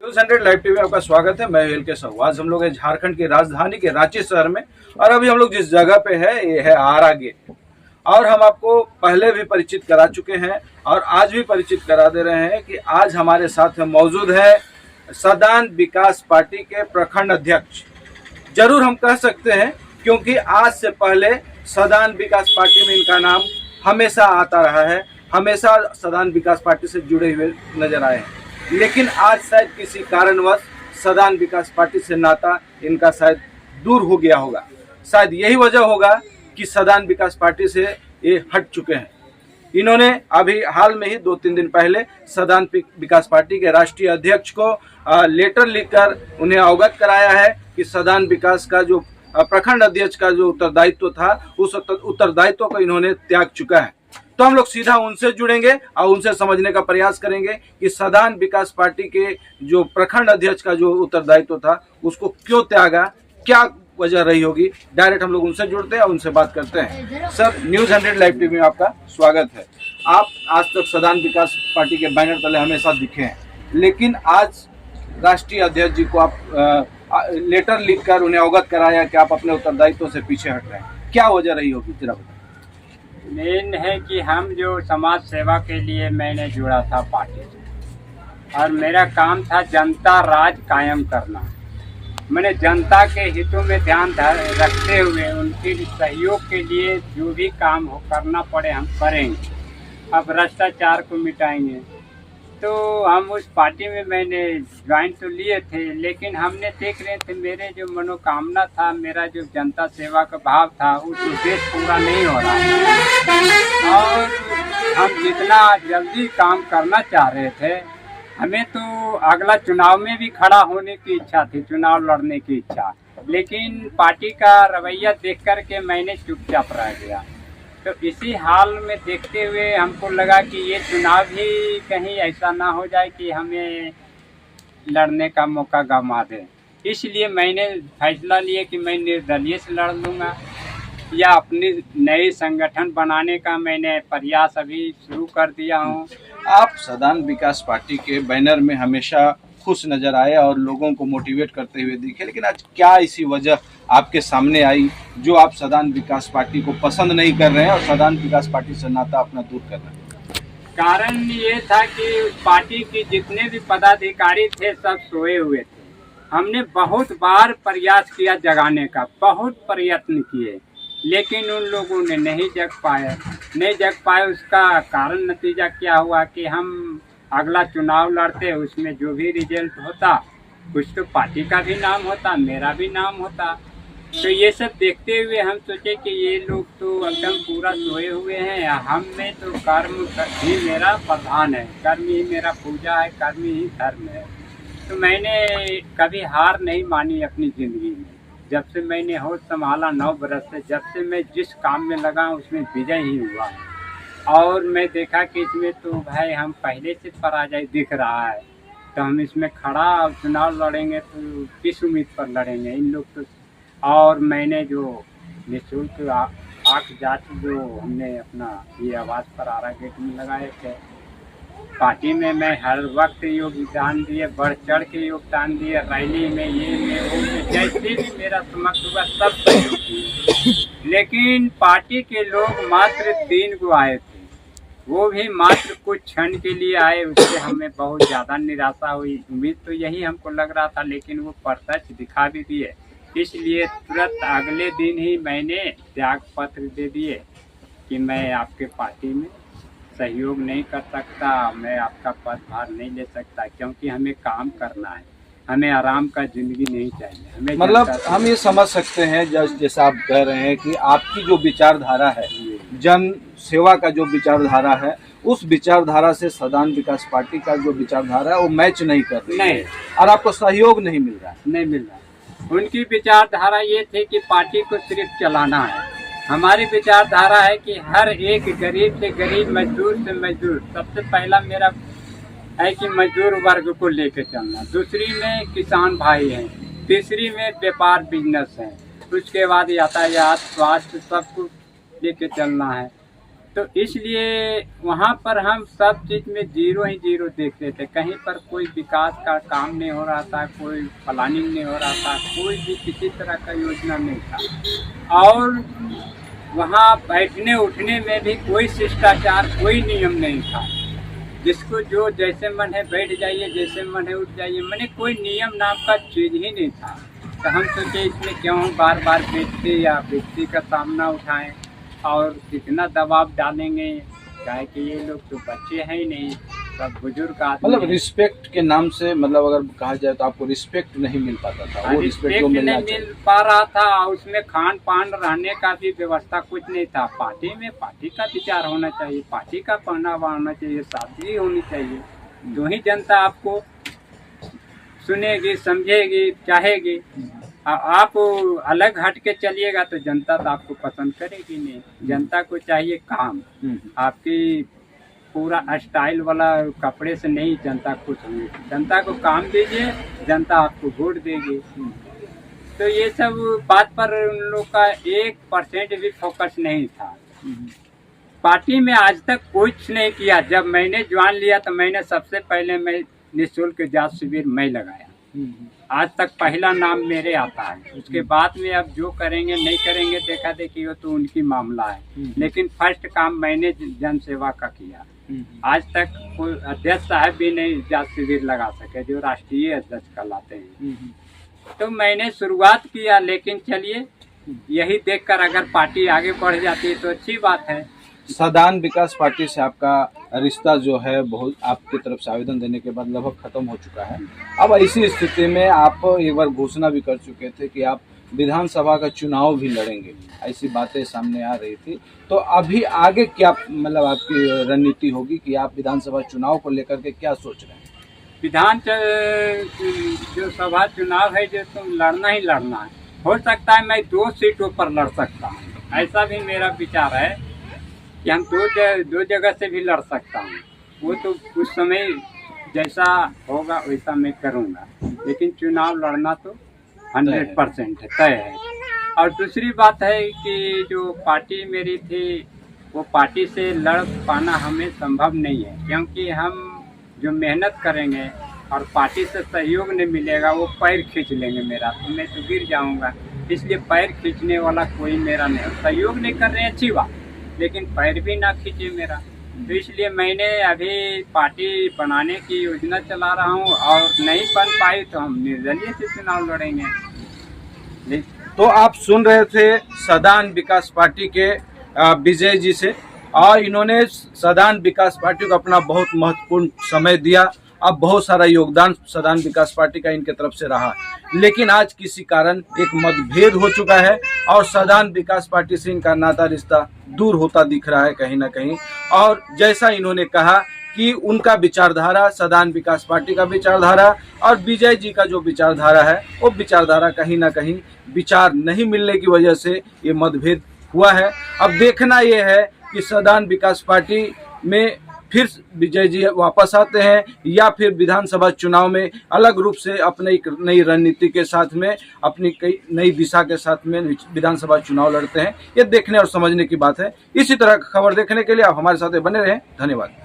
News 100 live TV में आपका स्वागत है। मैं एल के साहू। आज हम लोग हैं झारखंड की राजधानी के रांची शहर में और अभी हम लोग जिस जगह पे है ये है आरा गेट। और हम आपको पहले भी परिचित करा चुके हैं और आज भी परिचित करा दे रहे हैं कि आज हमारे साथ में मौजूद है सदान विकास पार्टी के प्रखंड अध्यक्ष। जरूर हम कह सकते हैं क्योंकि आज से पहले सदान विकास पार्टी में इनका नाम हमेशा आता रहा है, हमेशा सदान विकास पार्टी से जुड़े हुए नजर आए हैं। लेकिन आज शायद किसी कारणवश सदान विकास पार्टी से नाता इनका शायद दूर हो गया होगा। शायद यही वजह होगा कि सदान विकास पार्टी से ये हट चुके हैं। इन्होंने अभी हाल में ही 2-3 दिन पहले सदान विकास पार्टी के राष्ट्रीय अध्यक्ष को लेटर लिखकर उन्हें अवगत कराया है कि सदान विकास का जो प्रखंड अध्यक्ष का जो उत्तरदायित्व था उस उत्तरदायित्व को इन्होंने त्याग चुका है। तो हम लोग सीधा उनसे जुड़ेंगे और उनसे समझने का प्रयास करेंगे कि सदान विकास पार्टी के जो प्रखंड अध्यक्ष का जो उत्तरदायित्व था उसको क्यों त्यागा, क्या वजह रही होगी। डायरेक्ट हम लोग उनसे जुड़ते हैं और उनसे बात करते हैं। सर, न्यूज़ 100 लाइव टीवी में आपका स्वागत है। आप आज तक सदान विकास पार्टी के बैनर तले हमेशा दिखे हैं, लेकिन आज राष्ट्रीय अध्यक्ष जी को आप लेटर लिखकर उन्हें अवगत कराया कि आप अपने उत्तरदायित्व से पीछे हट रहे हैं। क्या वजह रही होगी जरा बताइए। मेन है कि हम जो समाज सेवा के लिए मैंने जुड़ा था पार्टी से और मेरा काम था जनता राज कायम करना। मैंने जनता के हितों में ध्यान रखते हुए उनके सहयोग के लिए जो भी काम करना पड़े हम करेंगे। अब भ्रष्टाचार को मिटाएंगे। तो हम उस पार्टी में मैंने ज्वाइन तो लिए थे, लेकिन हमने देख रहे थे मेरे जो मनोकामना था, मेरा जो जनता सेवा का भाव था उस उद्देश्य पूरा नहीं हो रहा है। और हम जितना जल्दी काम करना चाह रहे थे, हमें तो अगला चुनाव में भी खड़ा होने की इच्छा थी, चुनाव लड़ने की इच्छा, लेकिन पार्टी का रवैया देख कर के मैंने चुपचाप रह गया। तो इसी हाल में देखते हुए हमको लगा कि ये चुनाव भी कहीं ऐसा ना हो जाए कि हमें लड़ने का मौका गंवा दें। इसलिए मैंने फैसला लिया कि मैं निर्दलीय से लड़ लूँगा या अपनी नई संगठन बनाने का मैंने प्रयास अभी शुरू कर दिया हूँ। आप सदान विकास पार्टी के बैनर में हमेशा खुश नजर आए और लोगों को मोटिवेट करते हुए दिखे, लेकिन आज क्या ऐसी वजह आपके सामने आई जो आप सदान विकास पार्टी को पसंद नहीं कर रहे हैं और सदान विकास पार्टी से नाता अपना दूर कर रहे हैं? कारण ये था कि उस पार्टी के जितने भी पदाधिकारी थे सब सोए हुए थे। हमने बहुत बार प्रयास किया जगाने का, बहुत प्रयत्न किए, लेकिन उन लोगों ने नहीं जग पाए। उसका कारण नतीजा क्या हुआ कि हम अगला चुनाव लड़ते, उसमें जो भी रिजल्ट होता कुछ तो पार्टी का भी नाम होता, मेरा भी नाम होता। तो ये सब देखते हुए हम सोचे कि ये लोग तो एकदम पूरा सोए हुए हैं। हम में तो कर्म ही मेरा प्रधान है, कर्म ही मेरा पूजा है, कर्म ही धर्म है। तो मैंने कभी हार नहीं मानी अपनी ज़िंदगी में। जब से मैंने होश संभाला 9 बरस से, जब से मैं जिस काम में लगा उसमें विजय ही हुआ। और मैं देखा कि इसमें तो भाई हम पहले से पराजय दिख रहा है, तो हम इसमें खड़ा और चुनाव लड़ेंगे तो किस उम्मीद पर लड़ेंगे इन लोग तो। और मैंने जो निःशुल्क आँख जांच जो हमने अपना ये आवाज़ पर आरा गेट में लगाए थे, पार्टी में मैं हर वक्त योगदान दिए, बढ़ चढ़ के योगदान दिए, रैली में ये में वो में, जैसे भी मेरा समक्ष हुआ सब सहयोग किए। लेकिन पार्टी के लोग मात्र 3 को आए थे, वो भी मात्र कुछ क्षण के लिए आए। उससे हमें बहुत ज़्यादा निराशा हुई। उम्मीद तो यही हमको लग रहा था, लेकिन वो प्रत्यक्ष दिखा भी दिए। इसलिए तुरंत अगले दिन ही मैंने त्याग पत्र दे दिए कि मैं आपके पार्टी में सहयोग नहीं कर सकता, मैं आपका पदभार नहीं ले सकता, क्योंकि हमें काम करना है, हमें आराम का जिंदगी नहीं चाहिए। हमें मतलब हम ये समझ सकते हैं जैसा आप कह रहे हैं कि आपकी जो विचारधारा है, जन सेवा का जो विचारधारा है, उस विचारधारा से सदान विकास पार्टी का जो विचारधारा है वो मैच नहीं कर रही है और आपको सहयोग नहीं मिल रहा है। उनकी विचारधारा ये थी कि पार्टी को सिर्फ चलाना है। हमारी विचारधारा है कि हर एक गरीब से गरीब, मजदूर से मजदूर, सबसे पहला मेरा है कि मजदूर वर्ग को लेकर चलना, दूसरी में किसान भाई हैं, तीसरी में व्यापार बिजनेस है, उसके बाद यातायात, स्वास्थ्य, सब कुछ लेके चलना है। तो इसलिए वहाँ पर हम सब चीज़ में जीरो ही जीरो देखते थे। कहीं पर कोई विकास का काम नहीं हो रहा था, कोई प्लानिंग नहीं हो रहा था, कोई भी किसी तरह का योजना नहीं था। और वहाँ बैठने उठने में भी कोई शिष्टाचार, कोई नियम नहीं था। जिसको जो जैसे मन है बैठ जाइए, जैसे मन है उठ जाइए, मैंने कोई नियम नाम का चीज़ ही नहीं था। तो हम सोचे इसमें क्यों बार बार बेइज्जती या बेइज्जती का सामना उठाएं और कितना दबाव डालेंगे, क्या कि ये लोग तो बच्चे हैं ही नहीं, सब बुजुर्ग आदमी मतलब हैं। रिस्पेक्ट के नाम से, मतलब अगर कहा जाए तो आपको रिस्पेक्ट नहीं मिल पाता था, वो रिस्पेक्ट रिस्पेक्ट को नहीं मिलना मिल चाहिए। पा रहा था। उसमें खान पान रहने का भी व्यवस्था कुछ नहीं था। पार्टी में पार्टी का विचार होना चाहिए, पार्टी का पहनावा होना चाहिए, सादगी होनी चाहिए, तो ही जनता आपको सुनेगी, समझेगी, चाहेगी। आप अलग हट के चलिएगा तो जनता तो आपको पसंद करेगी नहीं। जनता को चाहिए काम। आपकी पूरा स्टाइल वाला कपड़े से नहीं जनता खुश होगी। जनता को काम दीजिए, जनता आपको वोट देगी। तो ये सब बात पर उन लोग का 1% भी फोकस नहीं था। पार्टी में आज तक कुछ नहीं किया। जब मैंने ज्वाइन लिया तो मैंने सबसे पहले मैं निःशुल्क जांच शिविर मैं लगाया। आज तक पहला नाम मेरे आता है। उसके बाद में अब जो करेंगे नहीं करेंगे देखा देखी हो तो उनकी मामला है, लेकिन फर्स्ट काम मैंने जन सेवा का किया। आज तक कोई अध्यक्ष साहब भी नहीं जांच शिविर लगा सके जो राष्ट्रीय अध्यक्ष कहलाते हैं। तो मैंने शुरुआत किया, लेकिन चलिए यही देखकर अगर पार्टी आगे बढ़ जाती है तो अच्छी बात है। सदान विकास पार्टी से आपका रिश्ता जो है बहुत, आपकी तरफ से आवेदन देने के बाद लगभग खत्म हो चुका है। अब ऐसी स्थिति में आप एक बार घोषणा भी कर चुके थे कि आप विधानसभा का चुनाव भी लड़ेंगे, ऐसी बातें सामने आ रही थी। तो अभी आगे क्या, मतलब आपकी रणनीति होगी कि आप विधानसभा चुनाव को लेकर के क्या सोच रहे हैं? जो सभा चुनाव है जो तुम लड़ना ही लड़ना है। हो सकता है मैं 2 सीटों पर लड़ सकता हूँ, ऐसा भी मेरा विचार है कि हम दो जगह से भी लड़ सकता हूँ। वो तो उस समय जैसा होगा वैसा मैं करूँगा, लेकिन चुनाव लड़ना तो 100% है, तय है। और दूसरी बात है कि जो पार्टी मेरी थी वो पार्टी से लड़ पाना हमें संभव नहीं है, क्योंकि हम जो मेहनत करेंगे और पार्टी से सहयोग नहीं मिलेगा वो पैर खींच लेंगे मेरा, तो मैं तो गिर जाऊँगा। इसलिए पैर खींचने वाला कोई मेरा नहीं। सहयोग नहीं कर रहे हैं अच्छी बात, लेकिन पैर भी ना खींचे मेरा। तो इसलिए मैंने अभी पार्टी बनाने की योजना चला रहा हूँ, और नहीं बन पाई तो हम निर्दलीय से चुनाव लड़ेंगे। तो आप सुन रहे थे सदान विकास पार्टी के विजय जी से, और इन्होंने सदान विकास पार्टी को अपना बहुत महत्वपूर्ण समय दिया। अब बहुत सारा योगदान सदान विकास पार्टी का इनके तरफ से रहा, लेकिन आज किसी कारण एक मतभेद हो चुका है और सदान विकास पार्टी से इनका नाता रिश्ता दूर होता दिख रहा है कहीं ना कहीं। और जैसा इन्होंने कहा कि उनका विचारधारा, सदान विकास पार्टी का विचारधारा और विजय जी का जो विचारधारा है वो विचारधारा कहीं ना कहीं विचार नहीं मिलने की वजह से ये मतभेद हुआ है। अब देखना ये है कि सदान विकास पार्टी में फिर विजय जी वापस आते हैं या फिर विधानसभा चुनाव में अलग रूप से अपने एक नई रणनीति के साथ में, अपनी कई नई दिशा के साथ में विधानसभा चुनाव लड़ते हैं। ये देखने और समझने की बात है। इसी तरह खबर देखने के लिए आप हमारे साथ बने रहें। धन्यवाद।